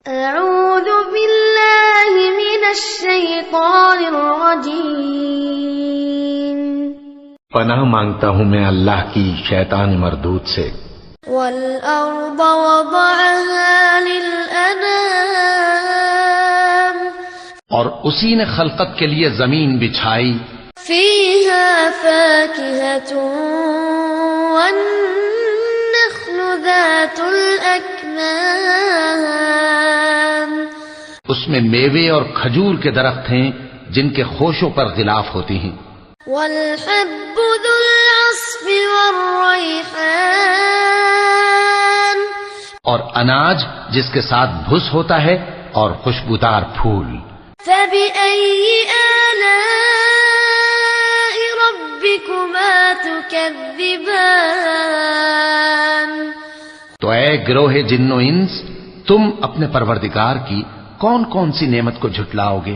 اعوذ باللہ من الشیطان الرجیم، پناہ مانگتا ہوں میں اللہ کی شیطان مردود سے۔ والارض وضعها للانام، اور اسی نے خلقت کے لیے زمین بچھائی، فیہا فاکہۃ والنخل ذات الاکنام، اس میں میوے اور کھجور کے درخت ہیں جن کے خوشوں پر غلاف ہوتی ہیں، والحب ذو العصف والریحان، اور اناج جس کے ساتھ بھس ہوتا ہے اور خوشبودار پھول۔ فبأي آلاء ربكما تكذبان، تو اے گروہ جن و انس، تم اپنے پروردگار کی کون کون سی نعمت کو جھٹلاؤ گے؟